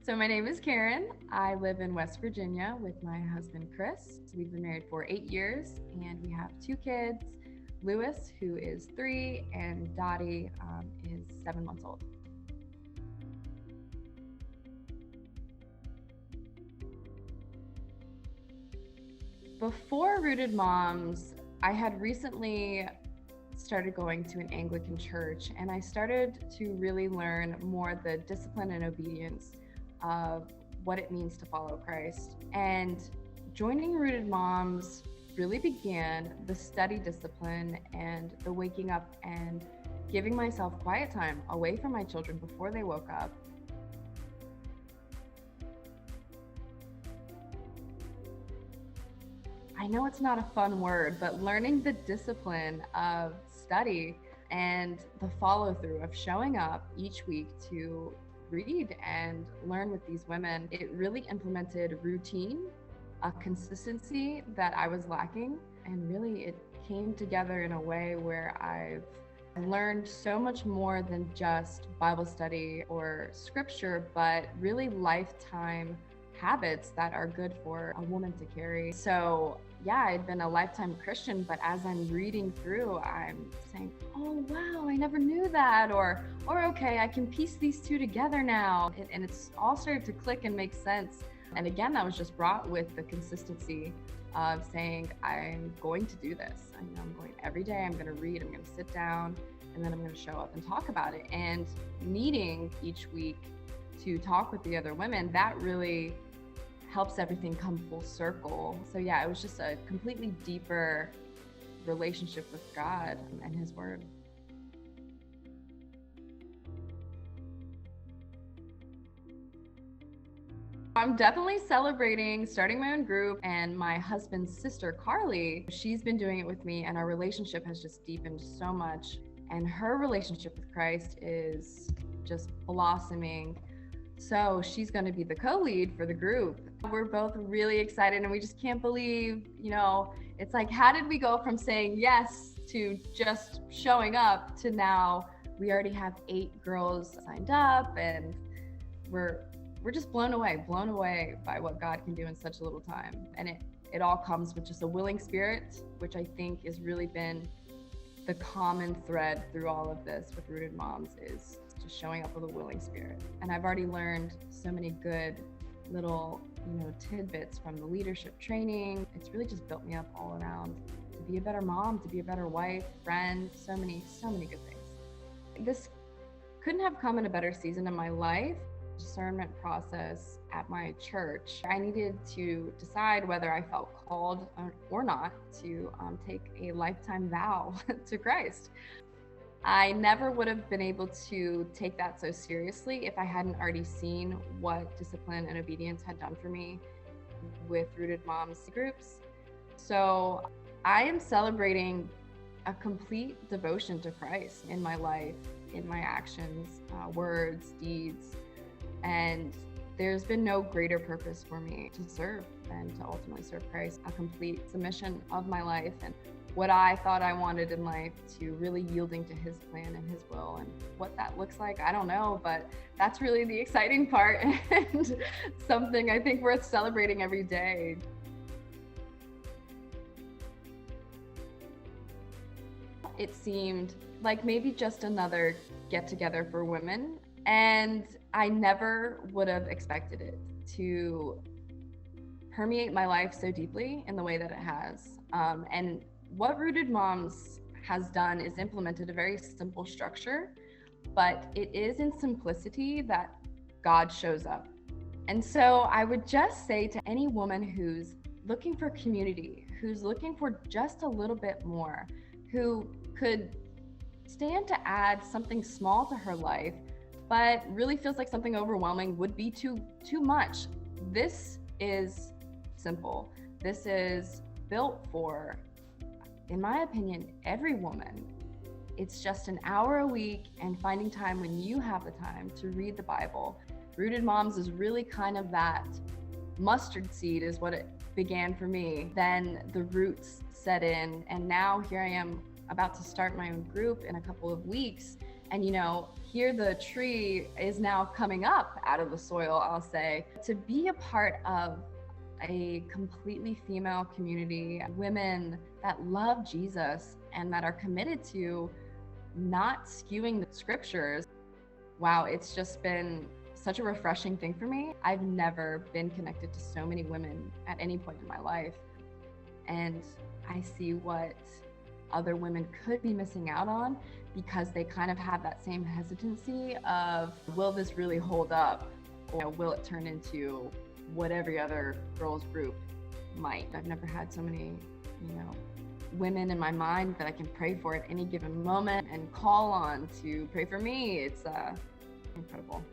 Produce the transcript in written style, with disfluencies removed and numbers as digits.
So my name is Keryn. I live in West Virginia with my husband, Chris. We've been married for 8 years and we have two kids, Lewis, who is 3, and Dottie is 7 months old. Before Rooted Moms, I had recently started going to an Anglican church, and I started to really learn more the discipline and obedience of what it means to follow Christ. And joining Rooted Moms really began the study discipline and the waking up and giving myself quiet time away from my children before they woke up. I know it's not a fun word, but learning the discipline of study and the follow through of showing up each week to read and learn with these women, it really implemented routine, a consistency that I was lacking. And really it came together in a way where I've learned so much more than just Bible study or scripture, but really lifetime habits that are good for a woman to carry. So yeah, I'd been a lifetime Christian, but as I'm reading through, I'm saying, oh wow, I never knew that, or okay, I can piece these two together now. And it's all started to click and make sense. And again, that was just brought with the consistency of saying, I'm going to do this. I'm going every day, I'm gonna read, I'm gonna sit down, and then I'm gonna show up and talk about it. And meeting each week to talk with the other women, that really helps everything come full circle. So yeah, it was just a completely deeper relationship with God and His Word. I'm definitely celebrating starting my own group, and my husband's sister, Carly, she's been doing it with me, and our relationship has just deepened so much. And her relationship with Christ is just blossoming. So she's going to be the co-lead for the group. We're both really excited, and we just can't believe, it's like, how did we go from saying yes to just showing up to now we already have 8 girls signed up, and we're just blown away by what God can do in such a little time. And it all comes with just a willing spirit, which I think has really been the common thread through all of this with Rooted Moms, is just showing up with a willing spirit. And I've already learned so many good little, tidbits from the leadership training. It's really just built me up all around to be a better mom, to be a better wife, friend, so many good things. This couldn't have come in a better season in my life. Discernment process at my church, I needed to decide whether I felt called or not to take a lifetime vow to Christ. I never would have been able to take that so seriously if I hadn't already seen what discipline and obedience had done for me with Rooted Moms groups. So I am celebrating a complete devotion to Christ in my life, in my actions, words, deeds. And there's been no greater purpose for me to serve than to ultimately serve Christ, a complete submission of my life and what I thought I wanted in life to really yielding to His plan and His will. And what that looks like, I don't know, but that's really the exciting part and something I think worth celebrating every day. It seemed like maybe just another get together for women, and I never would have expected it to permeate my life so deeply in the way that it has. And what Rooted Moms has done is implemented a very simple structure, but it is in simplicity that God shows up. And so I would just say to any woman who's looking for community, who's looking for just a little bit more, who could stand to add something small to her life, but really feels like something overwhelming would be too much. This is simple. This is built for, in my opinion, every woman. It's just an hour a week and finding time when you have the time to read the Bible. Rooted Moms is really kind of that mustard seed is what it began for me. Then the roots set in, and now here I am about to start my own group in a couple of weeks. And here the tree is now coming up out of the soil, I'll say. To be a part of a completely female community, women that love Jesus and that are committed to not skewing the scriptures. Wow, it's just been such a refreshing thing for me. I've never been connected to so many women at any point in my life. And I see what other women could be missing out on because they kind of have that same hesitancy of, will this really hold up? Or will it turn into what every other girls group might? I've never had so many, women in my mind that I can pray for at any given moment and call on to pray for me. It's incredible.